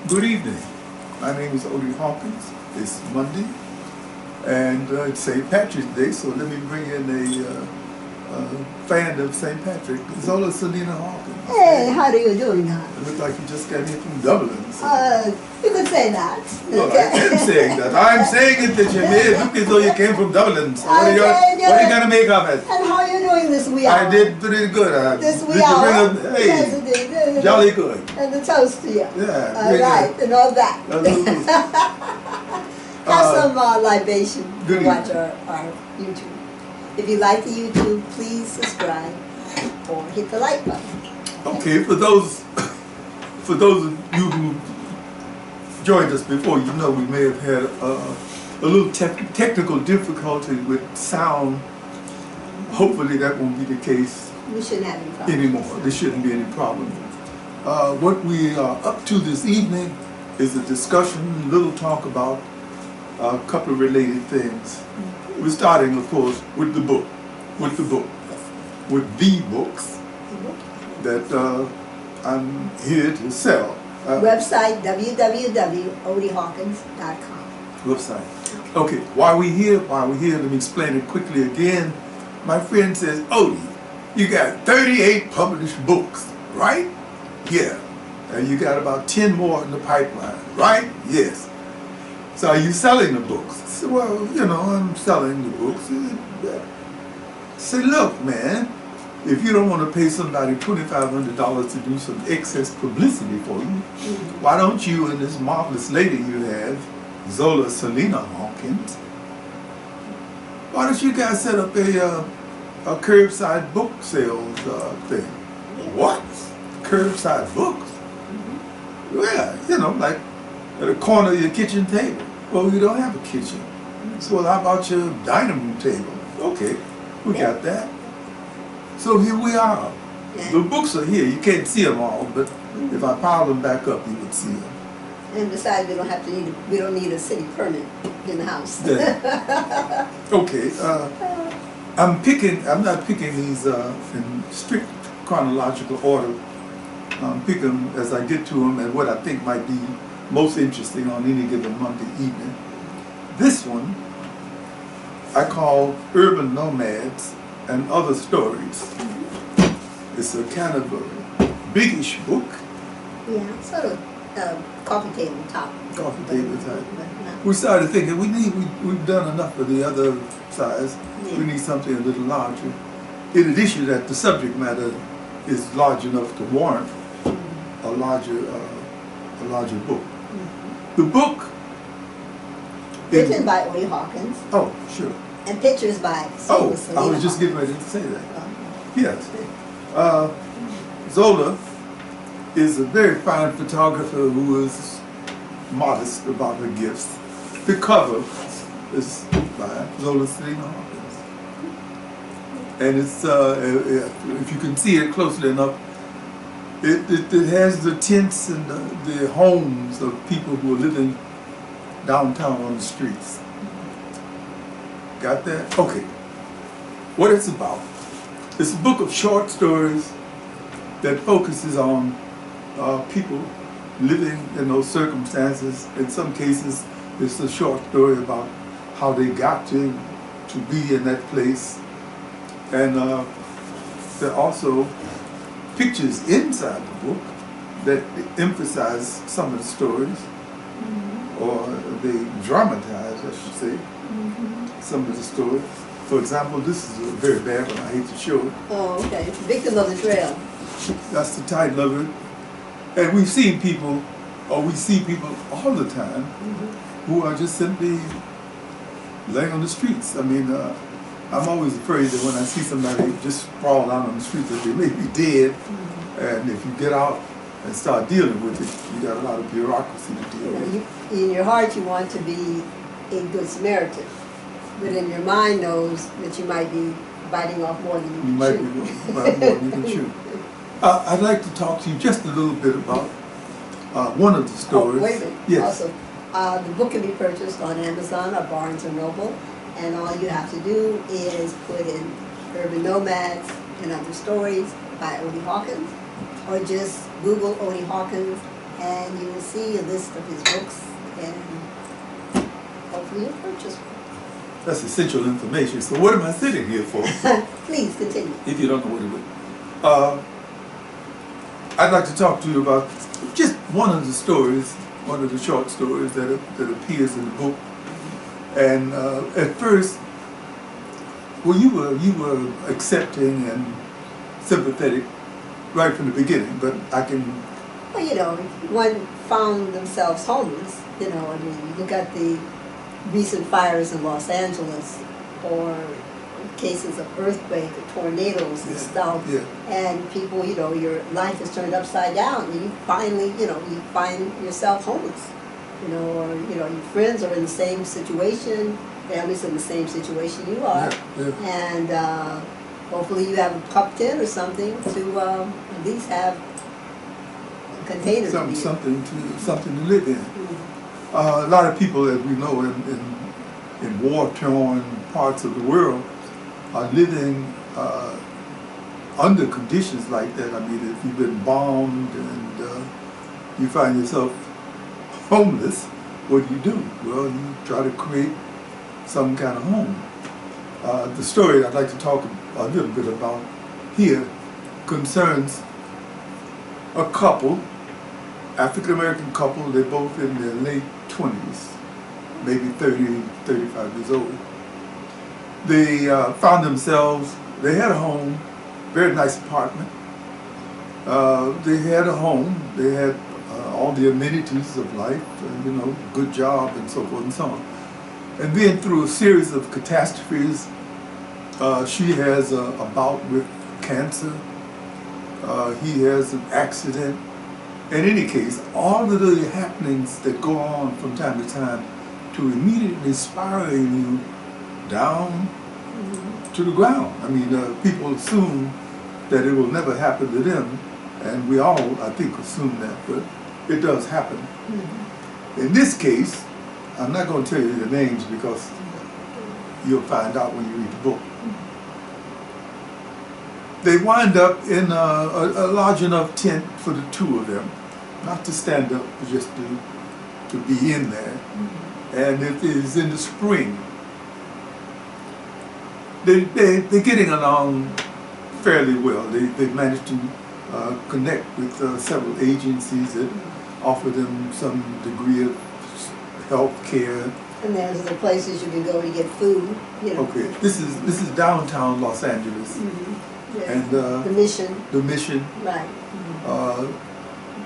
Good evening. My name is Odie Hawkins. It's Monday, and it's St. Patrick's Day, so let me bring in a fan of St. Patrick, Zola, Salena-Hawkins. Hey, how are you doing, hon? It looks like you just got here from Dublin. So. You could say that. Well, okay. I am saying that. I'm saying it that you made it look as though you came from Dublin. So what are you going to make of it? And how are you doing this wee hour? I did pretty good. This wee hour? Hey, yes, it did. Jolly good. And the toast to you. Yeah. All right, and all that. Have some libation to watch our YouTube. If you like the YouTube, please subscribe or hit the like button. Okay, for those of you who joined us before, you know we may have had a little technical difficulty with sound. Hopefully that won't be the case We shouldn't have any problems anymore. There shouldn't be any problem. What we are up to this evening is a discussion, a little talk about a couple of related things. We're starting, of course, with the book, with the books that I'm here to sell. Website www.odiehawkins.com. Website. Okay, why we here? Let me explain it quickly again. My friend says, Odie, you got 38 published books, right? Yeah. And you got about 10 more in the pipeline, right? Yes. So are you selling the books? I said, well, you know, I'm selling the books. I said, look, man, if you don't want to pay somebody $2,500 to do some excess publicity for you, why don't you and this marvelous lady you have, Zola Salena-Hawkins, why don't you guys set up a curbside book sales thing? What? Curbside books? Yeah, you know, like at the corner of your kitchen table. Well, you don't have a kitchen. So well, how about your dining room table? Okay, we got that. So here we are. The books are here. You can't see them all, but if I pile them back up, you would see them. And besides, we don't need a city permit in the house. Okay. I'm not picking these in strict chronological order. I'm picking them as I get to them and what I think might be most interesting on any given Monday evening. This one I call Urban Nomads and Other Stories. It's a kind of a biggish book. Yeah, sort of coffee table top. Coffee table type. We started thinking we've done enough of the other size. Yeah. We need something a little larger. In addition to that, the subject matter is large enough to warrant a larger book. The book written by Odie Hawkins. Oh, sure. And pictures by Zola. I was just getting ready to say that. Yes. Zola is a very fine photographer who is modest about her gifts. The cover is by Zola Salena-Hawkins. And it's, if you can see it closely enough, it has the tents and the homes of people who are living downtown on the streets. Got that? Okay. What it's about. It's a book of short stories that focuses on people living in those circumstances. In some cases, it's a short story about how they got to be in that place. And there are also pictures inside the book that emphasize some of the stories, or they dramatize, I should say, some of the stories. For example, this is a very bad one. I hate to show it. Oh, okay. Victim of the Trail. That's the title of it. And we've seen people, or we see people all the time, who are just simply laying on the streets. I mean, I'm always afraid that when I see somebody just sprawl out on the street that they may be dead, and if you get out and start dealing with it, you got a lot of bureaucracy to deal with. In your heart, you want to be a good Samaritan, but in your mind knows that you might be biting off more than you can chew. You might be biting more than you can chew. I'd like to talk to you just a little bit about one of the stories. Oh, wait a minute. Yes. Also, the book can be purchased on Amazon or Barnes & Noble, and all you have to do is put in Urban Nomads and Other Stories by Odie Hawkins, or just Google Odie Hawkins and you will see a list of his books, and hopefully you'll purchase one. That's essential information. So what am I sitting here for? Please continue. If you don't know what it is. I'd like to talk to you about just one of the stories, one of the short stories that appears in the book. And at first, well, you were accepting and sympathetic right from the beginning, but I can... Well, you know, one found themselves homeless, you know, I mean, you look at the recent fires in Los Angeles, or cases of earthquake or tornadoes and stuff, and people, you know, your life is turned upside down, and you finally, you know, you find yourself homeless, you know, or, you know, your friends are in the same situation, families in the same situation you are, and hopefully you have a pup tent or something to at least have a container something to live in. Mm-hmm. A lot of people, as we know, in war-torn parts of the world, are living under conditions like that. I mean, if you've been bombed and you find yourself homeless, what do? Well, you try to create some kind of home. The story I'd like to talk a little bit about here concerns a couple, African-American couple. They're both in their late 20s, maybe 30, 35 years old. They found themselves, they had a home, very nice apartment. They had a home, they had all the amenities of life, you know, good job and so forth and so on. And then through a series of catastrophes, she has a bout with cancer, he has an accident. In any case, all of the happenings that go on from time to time to immediately spiral you down to the ground. I mean, people assume that it will never happen to them, and we all, I think, assume that, but it does happen. In this case, I'm not going to tell you the names because you'll find out when you read the book. They wind up in a large enough tent for the two of them, not to stand up, but just to be in there. And it is in the spring. They're getting along fairly well. They've managed to connect with several agencies that offer them some degree of health care. And there's the places you can go to get food, you know. Okay, this is downtown Los Angeles. And the Mission. The Mission. Right.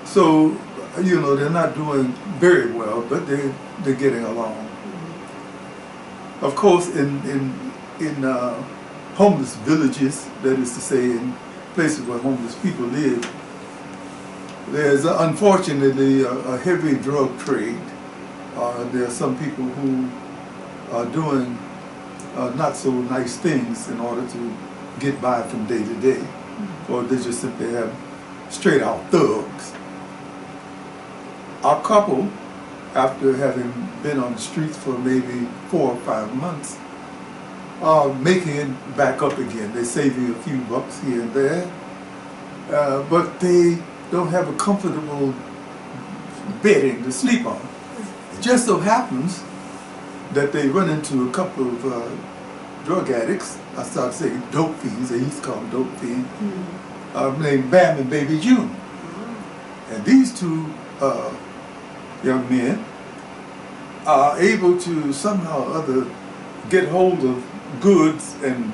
So, you know, they're not doing very well, but they're getting along. Of course, in homeless villages, that is to say, in places where homeless people live, there's unfortunately a heavy drug trade. There are some people who are doing not so nice things in order to get by from day to day, or they just simply have straight out thugs. Our couple, after having been on the streets for maybe 4 or 5 months, are making it back up again. They're saving a few bucks here and there, but they don't have a comfortable bedding to sleep on. It just so happens that they run into a couple of drug addicts. I started saying dope fiends, they used to call them dope fiends, named Bam and Baby June. And these two young men are able to somehow or other get hold of goods and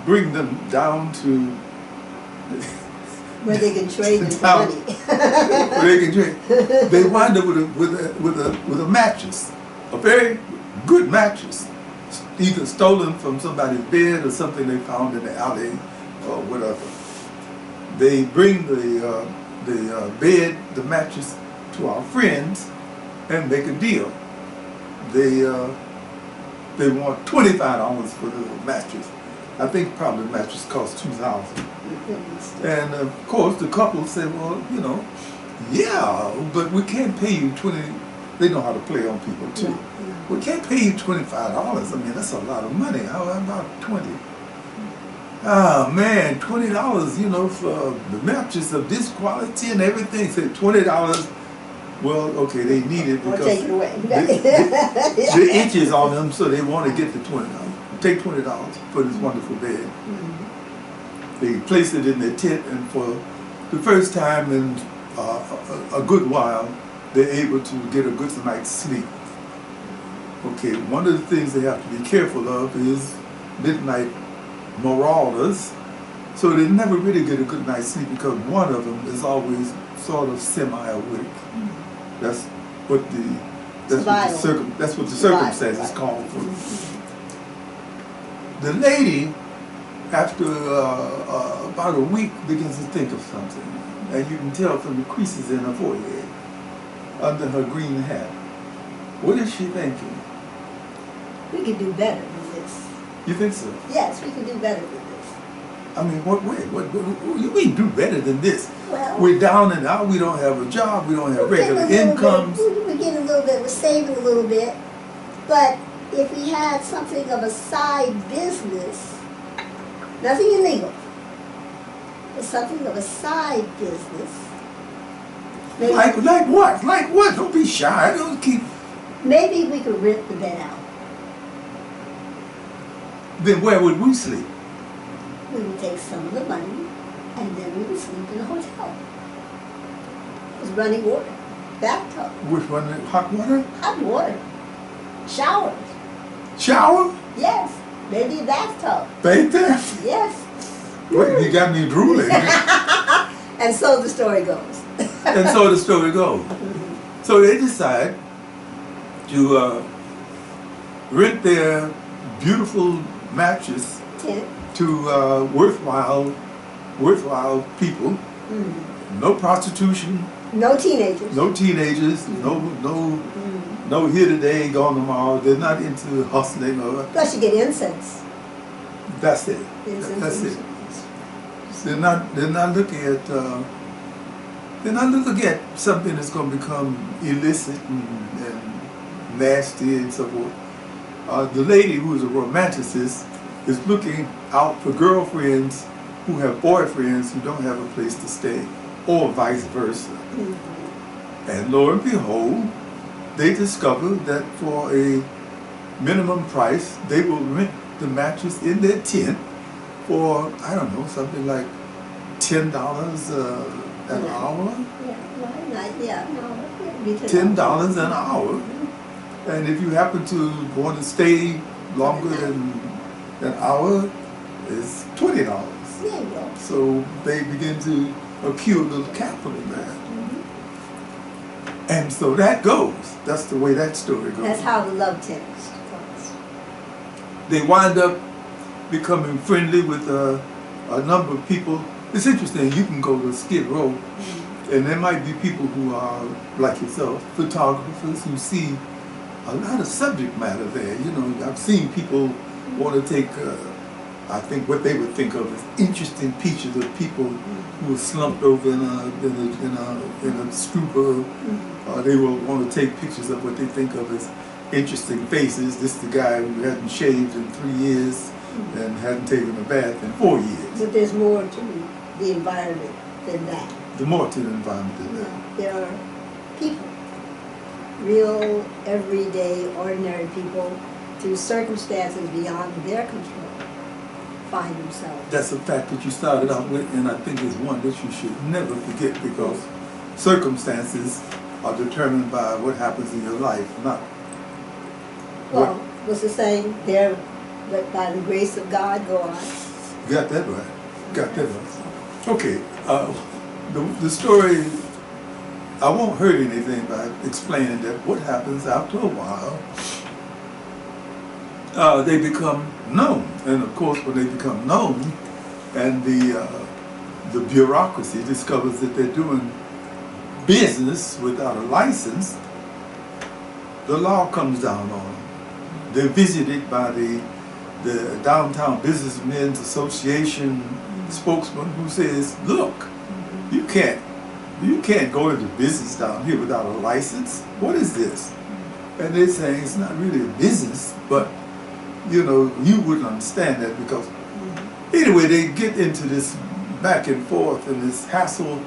bring them down to where they can trade into money. Where they can trade. They wind up with a mattress, a very good mattress, either stolen from somebody's bed or something they found in the alley or whatever. They bring the bed, the mattress, to our friends and make a deal. They want $25 for the mattress. I think probably the mattress costs $2,000. And of course the couple said, well, you know, yeah, but we can't pay you $20. They know how to play on people too. We can't pay you $25. I mean, that's a lot of money. How about $20? Ah, man, $20, you know, for the mattress of this quality and everything. Said $20 Well, okay, they need it Or because take it away. the inches on them, so they want to get the $20. Take $20 for this wonderful bed. Mm-hmm. They place it in their tent, and for the first time in a good while, they're able to get a good night's sleep. Okay, one of the things they have to be careful of is midnight marauders, so they never really get a good night's sleep because one of them is always sort of semi-awake. That's what the circumstances call for. The lady, after about a week, begins to think of something, and you can tell from the creases in her forehead, under her green hat. What is she thinking? We could do better than this. You think so? Yes, we can do better than this. I mean, what way? What you mean do better than this? Well, we're down and out. We don't have a job. We don't have regular incomes. We're getting a little bit. We're saving a little bit. But if we had something of a side business, nothing illegal, but something of a side business. Maybe, like what? Like what? Don't be shy. Don't keep. Maybe we could rent the bed out. Then where would we sleep? We would take some of the money, and then we would sleep in a hotel. With running water, bathtub. Which one? Hot water? Hot water. Showers. Shower? Yes. Maybe a bathtub. Bathe there? Yes. Wait, you got me drooling. And so the story goes. And so the story goes. So they decide to rent their beautiful mattress to worthwhile people. Mm-hmm. No prostitution. No teenagers. No teenagers. Mm-hmm. No here today, gone tomorrow. They're not into hustling or. Plus, you get incense. That's it. Incense. That's it. They're not looking at. They're not looking at something that's going to become illicit and nasty and so forth. The lady who is a romanticist is looking out for girlfriends who have boyfriends who don't have a place to stay, or vice versa. Mm-hmm. And lo and behold, they discover that for a minimum price, they will rent the mattress in their tent for, I don't know, something like $10 an hour? $10 an hour. And if you happen to want to stay longer than an hour, it's $20. There you go. So they begin to accrue a little capital there. Mm-hmm. And so that goes. That's the way that story goes. That's how the love tends. They wind up becoming friendly with a number of people. It's interesting, you can go to Skid Row, and there might be people who are, like yourself, photographers who see a lot of subject matter there. You know, I've seen people want to take, I think what they would think of as interesting pictures of people who are slumped over in a stupor. They will want to take pictures of what they think of as interesting faces. This is the guy who hadn't shaved in 3 years and hadn't taken a bath in 4 years. But there's more to the environment than that. There's more to the environment than that. There are people, real, everyday, ordinary people, through circumstances beyond their control, find themselves. That's a fact that you started out with, and I think is one that you should never forget, because circumstances are determined by what happens in your life, not. Well, what's the saying? There, but by the grace of God, go on. Got that right. Got that right. Okay. The story, I won't hurt anything by explaining that what happens after a while, they become known. And of course, when they become known, and the bureaucracy discovers that they're doing business without a license, the law comes down on them. They're visited by the Downtown Businessmen's Association spokesman who says, look, you can't go into business down here without a license. What is this? And they're saying it's not really a business, but you know, you wouldn't understand that because anyway, they get into this back and forth and this hassle,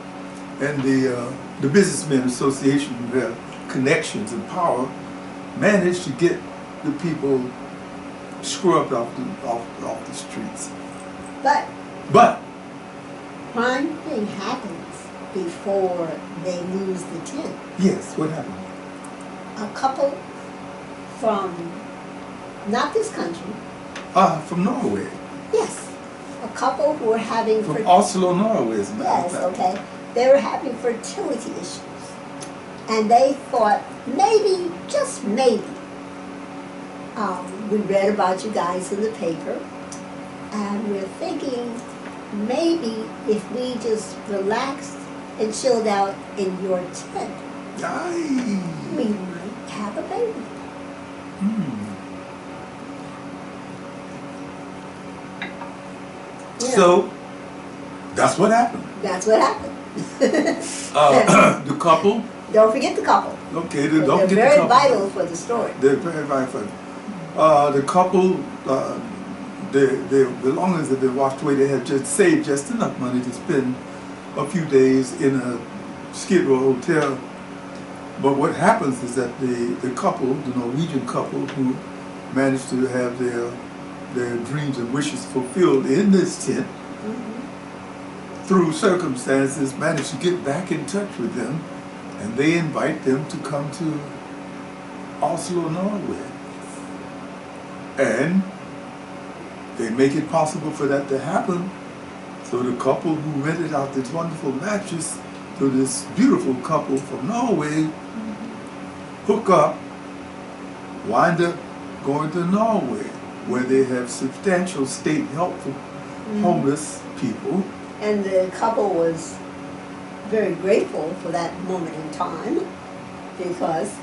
and the the Businessmen Association, who have connections and power, managed to get the people scrubbed off the streets. But crime thing happens before they lose the tent. yes, what happened? A couple from not this country. From Norway. Yes, a couple who were having From Oslo, Norway, as a matter of yes, fact. okay. They were having fertility issues, and they thought maybe, just maybe. We read about you guys in the paper, and we're thinking maybe if we just relaxed and chilled out in your tent, Aye. we might have a baby. You know, So that's what happened. that's what happened. The couple. Don't forget the couple. Okay, They're don't get very the couple. vital for the story. They're very vital. The couple, their belongings had been washed away. They had just saved just enough money to spend a few days in a Skid Row hotel. But what happens is that the couple, the Norwegian couple, who managed to have their dreams and wishes fulfilled in this tent, through circumstances, managed to get back in touch with them, and they invite them to come to Oslo, Norway. And they make it possible for that to happen. So the couple who rented out this wonderful mattress to this beautiful couple from Norway hook up, wind up going to Norway, where they have substantial state help for homeless people. And the couple was very grateful for that moment in time because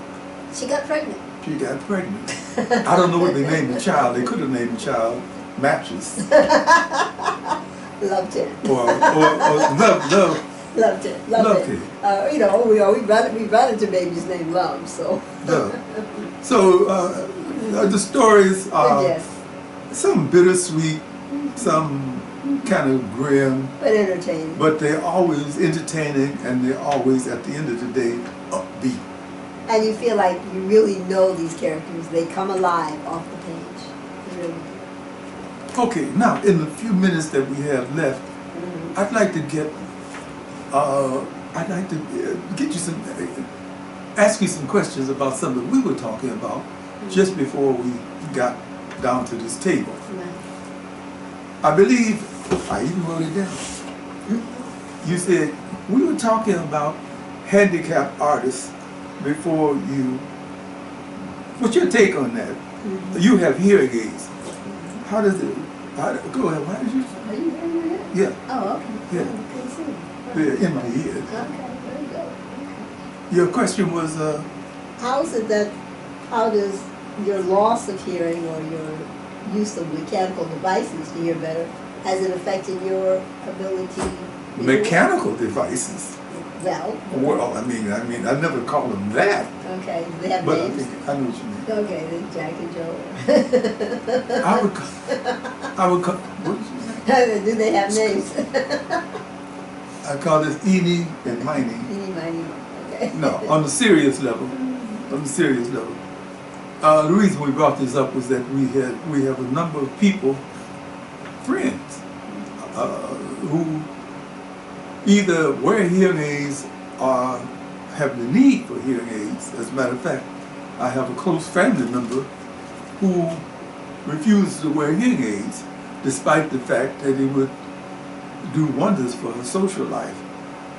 she got pregnant. She got pregnant. I don't know what they named the child. They could have named the child Mattress. Loved it. Or Love. Loved it. Loved it. You know, we run into babies named Love, so. Love. So the stories are yes. some bittersweet, some kind of grim, But entertaining. but they're always entertaining, and they're always, at the end of the day, upbeat. And you feel like you really know these characters. They come alive off the page. You really do. Okay, now in the few minutes that we have left, I'd like to get you some, ask you some questions about something we were talking about just before we got down to this table. I believe, I even wrote it down. You said, we were talking about handicapped artists before you. What's your take on that? You have hearing aids. How does it, go ahead, why did you? Are you hearing it? Yeah. Oh, okay. Yeah. I couldn't see. Yeah, in my ears. Okay, very good. Okay. Your question was, How does your loss of hearing or your use of mechanical devices to hear better, has it affected your ability to hear? mechanical devices. Well, I mean, I never call them that. okay, do they have But names? I know what you mean. Okay, then Jack and Joe. I would call, what did you say? Do they have names? I call this eeny and miny. Eeny, miny, okay. No, on the serious level. On the serious level. The reason we brought this up was that we have a number of people, friends, who either wear hearing aids or have the need for hearing aids. As a matter of fact, I have a close family member who refuses to wear hearing aids, despite the fact that it would do wonders for her social life.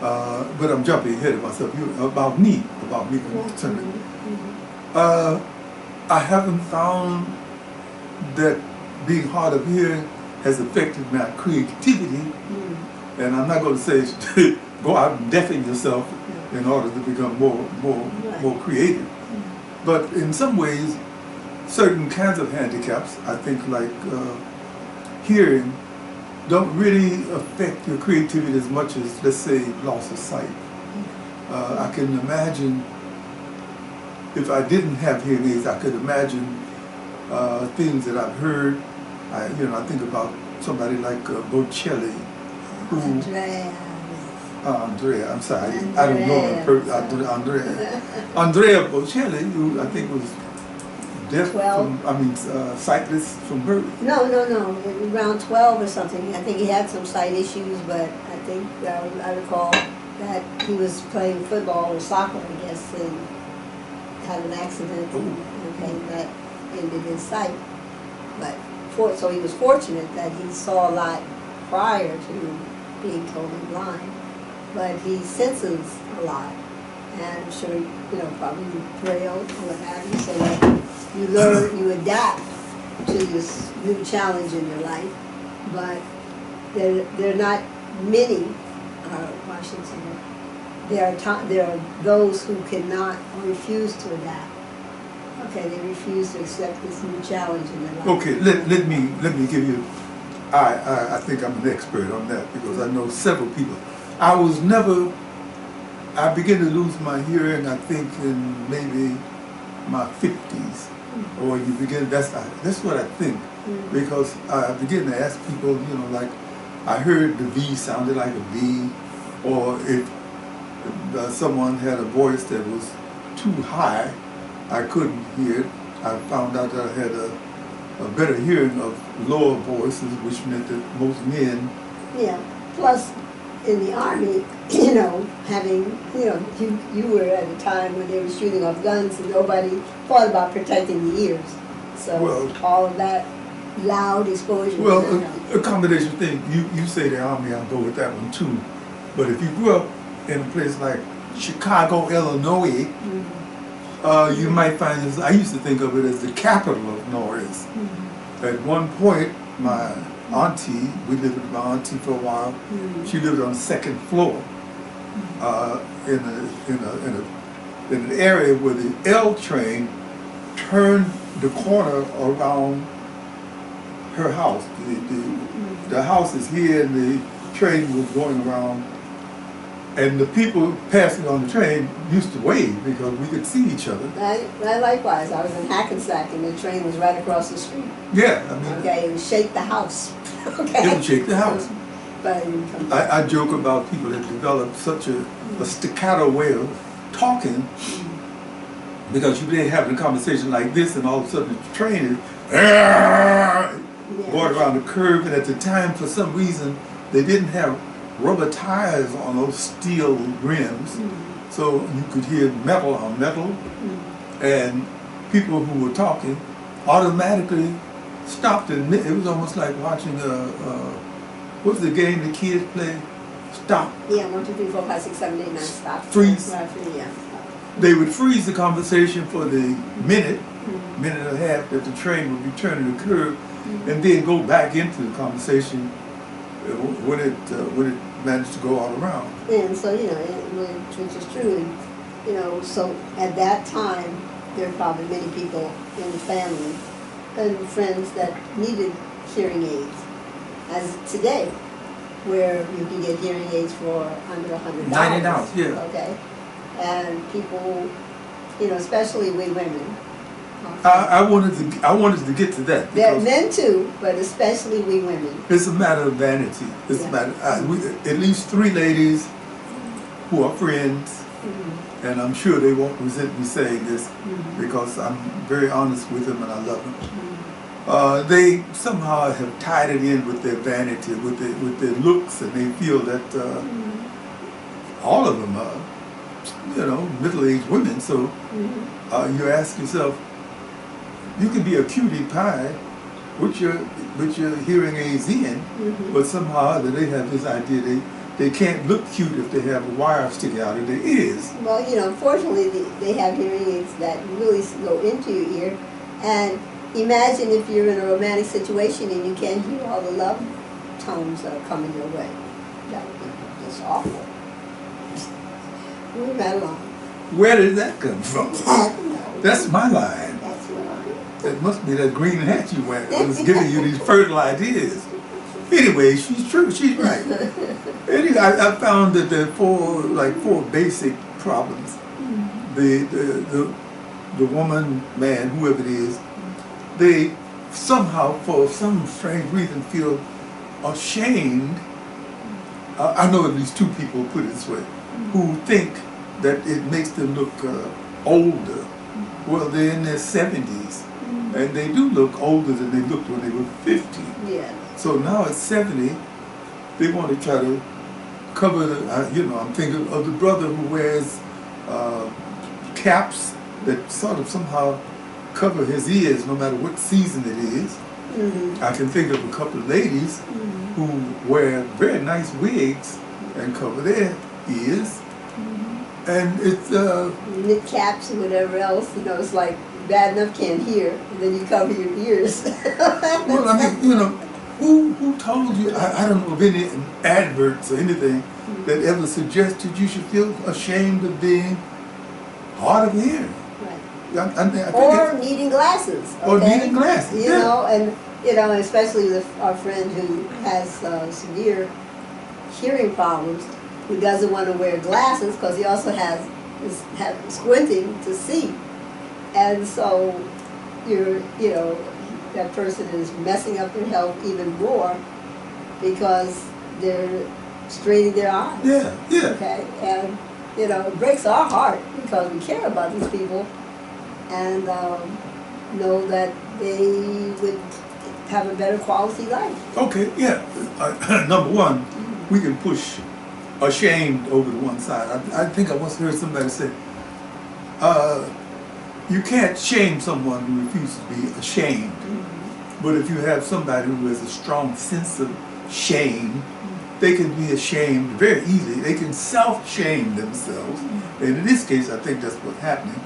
But I'm jumping ahead of myself. About me concerning. I haven't found that being hard of hearing has affected my creativity. And I'm not going to say go out and deafen yourself in order to become more creative. But in some ways, certain kinds of handicaps, I think like hearing, don't really affect your creativity as much as, let's say, loss of sight. I can imagine, if I didn't have hearing aids, I could imagine things that I've heard. I think about somebody like Bocelli, who Andrea, I'm sorry, I don't know the person. Andrea Bocelli, who I think was deaf from, sightless from birth. No, around 12 or something. I think he had some sight issues, but I think I recall that he was playing football or soccer, I guess, and had an accident, and that ended his sight. But so he was fortunate that he saw a lot prior to being totally blind, but he senses a lot, and I'm sure, probably braille or what have you, so that you learn, you adapt to this new challenge in your life. But there are not many, I shouldn't say that, there are those who cannot or refuse to adapt. Okay, they refuse to accept this new challenge in their life. Okay, let me give you, I think I'm an expert on that because I know several people. I began to lose my hearing, I think, in maybe my 50s. Or you begin, that's what I think. Because I begin to ask people, like, I heard the V sounded like a B, or if someone had a voice that was too high, I couldn't hear it. I found out that I had a better hearing of lower voices, which meant that most men. Yeah. Plus, in the Army, having, you were at a time when they were shooting off guns and nobody thought about protecting the ears. So all of that loud exposure. Well, a combination thing. You say the Army, I'll go with that one too. But if you grew up in a place like Chicago, Illinois, you might find this, I used to think of it as the capital of noise. At one point, my auntie, we lived with my auntie for a while, she lived on the second floor in an area where the L train turned the corner around her house. The house is here and the train was going around. And the people passing on the train used to wave because we could see each other. I likewise. I was in Hackensack and the train was right across the street. Yeah, I mean. Okay, it would shake the house. Okay. It would shake the house. But I joke about people that develop such a staccato way of talking because you've been having a conversation like this and all of a sudden the train is going around the curve, and at the time, for some reason, they didn't have rubber tires on those steel rims, so you could hear metal on metal, and people who were talking automatically stopped, and it was almost like watching what's the game the kids play? Stop. Yeah, 1, 2, 3, 4, 5, 6, 7, 8, 9, stop. Freeze. Yeah. They would freeze the conversation for the minute and a half that the train would be turning the curve, and then go back into the conversation when it managed to go all around. And so, which is true, and, so at that time, there were probably many people in the family and friends that needed hearing aids. As today, where you can get hearing aids for under $100. $90, yeah. Okay. And people, especially we women. I wanted to get to that. Men too, but especially we women. It's a matter of vanity. It's a matter. At least 3 ladies who are friends, and I'm sure they won't resent me saying this because I'm very honest with them and I love them. They somehow have tied it in with their vanity, with their looks, and they feel that all of them are, middle-aged women. So you ask yourself, you can be a cutie pie with your hearing aids in, but somehow they have this idea they can't look cute if they have a wire sticking out of their ears. Well, fortunately they have hearing aids that really go into your ear, and imagine if you're in a romantic situation and you can't hear all the love tones that are coming your way. That would be just awful. Move right along. Where did that come from? That's my line. It must be that green hat you wear. I was giving you these fertile ideas. Anyway, she's true. She's right. Anyway, I found that there are 4 basic problems. The woman, man, whoever it is, they somehow, for some strange reason, feel ashamed I know at least two people, put it this way, who think that it makes them look older. Well, they're in their 70s, and they do look older than they looked when they were 50. Yeah. So now at 70, they want to try to cover the, you know, I'm thinking of the brother who wears caps that sort of somehow cover his ears no matter what season it is. I can think of a couple of ladies who wear very nice wigs and cover their ears. And it's knit caps and whatever else, you know, it's like bad enough can't hear, and then you cover your ears. well, I mean, you know, who told you? I don't know of any adverts or anything that ever suggested you should feel ashamed of being hard of hearing. Right. I think or needing glasses. Okay? Or needing glasses. You know, and you know, especially with our friend who has severe hearing problems, who doesn't want to wear glasses because he also is squinting to see, and so you know, that person is messing up their health even more because they're straining their eyes. Yeah, yeah. Okay, and you know, it breaks our heart because we care about these people and know that they would have a better quality life. Okay, yeah. Number one, we can push ashamed over to one side. I think I once heard somebody say, you can't shame someone who refuses to be ashamed. But if you have somebody who has a strong sense of shame, they can be ashamed very easily. They can self-shame themselves. And in this case, I think that's what's happening.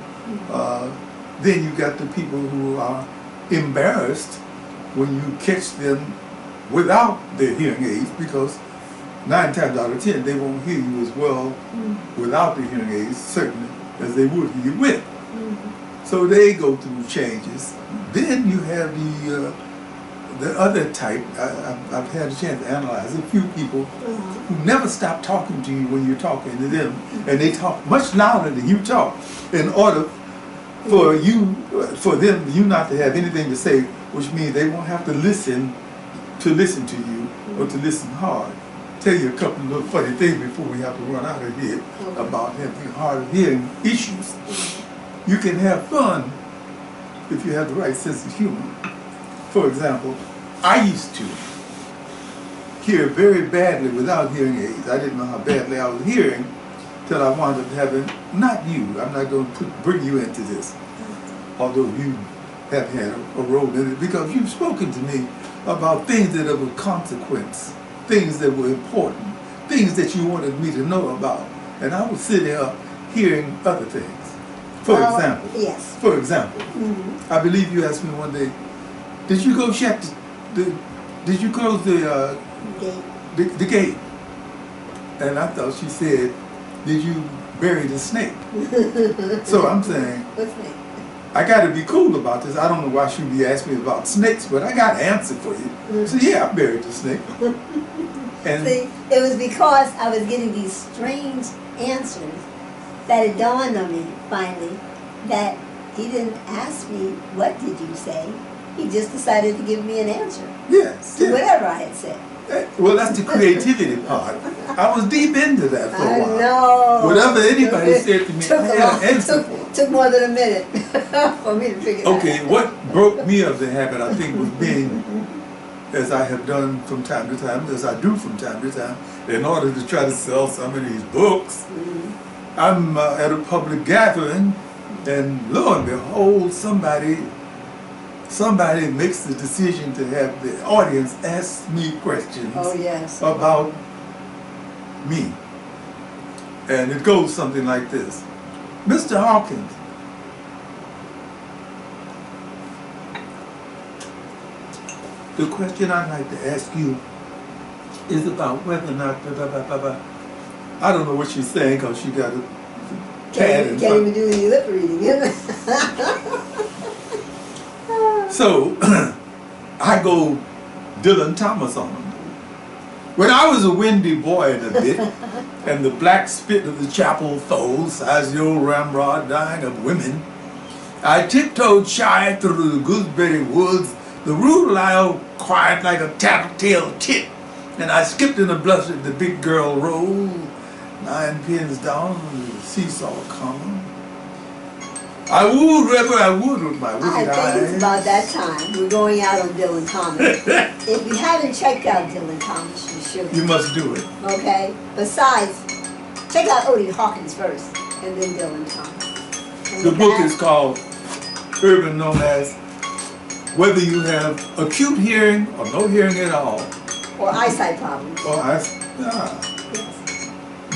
Then you got the people who are embarrassed when you catch them without their hearing aids, because 9 times out of 10, they won't hear you as well without the hearing aids, certainly, as they would hear you with. So they go through changes. Then you have the other type. I've had a chance to analyze a few people who never stop talking to you when you're talking to them, and they talk much louder than you talk in order for you not to have anything to say, which means they won't have to listen to you or to listen hard. Tell you a couple of little funny things before we have to run out of here about having hard of hearing issues. You can have fun if you have the right sense of humor. For example, I used to hear very badly without hearing aids. I didn't know how badly I was hearing till I wound up having, not you, I'm not going to bring you into this, although you have had a role in it, because you've spoken to me about things that are of consequence, things that were important, things that you wanted me to know about. And I was sitting there hearing other things. For example, yes. For example, I believe you asked me one day, did you go check did you close the gate? And I thought she said, did you bury the snake? So I'm saying, what snake? I got to be cool about this. I don't know why she'd be asking me about snakes, but I got an answer for you. So yeah, I buried the snake. And see, it was because I was getting these strange answers that it dawned on me finally that he didn't ask me, what did you say? He just decided to give me an answer. Yes. To whatever I had said. Well, that's the creativity part. I was deep into that for a while. I know. Whatever anybody said to me, I had an answer for. Took more than a minute for me to figure it out. Okay, what broke me of the habit, I think, was being, as I have done from time to time, as I do from time to time, in order to try to sell some of these books, I'm at a public gathering, and lo and behold, somebody makes the decision to have the audience ask me questions about me. And it goes something like this. Mr. Hawkins, the question I'd like to ask you is about whether or not, I don't know what she's saying because she got a pad in front. Can't even do any lip reading. So, I go Dylan Thomas on them. When I was a windy boy in a bit, and the black spit of the chapel foes, as the old ramrod dying of women, I tiptoed shy through the gooseberry woods, the rude loud quiet like a tattletale tit, And I skipped in the blush at the big girl roll, 9 pins down, the seesaw coming. I wooed wherever I would with my wicked I think it's eyes. about that time. We're going out on Dylan Thomas. If you haven't checked out Dylan Thomas, you should. You must do it. Okay? Besides, check out Odie Hawkins first, and then Dylan Thomas. And The with book that, is called Urban Nomads. Whether you have acute hearing or no hearing at all, or eyesight problems. or Yes.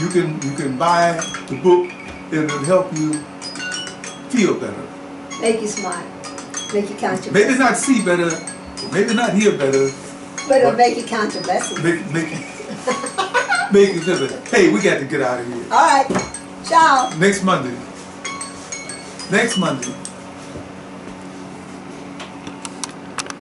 you can buy the book and it'll help you feel better. Make you smile. Make you count your Maybe blessings. not see better, or maybe not hear better. But it'll make you count your blessings. Make it feel better. Hey, we got to get out of here. All right. Ciao. Next Monday. Next Monday.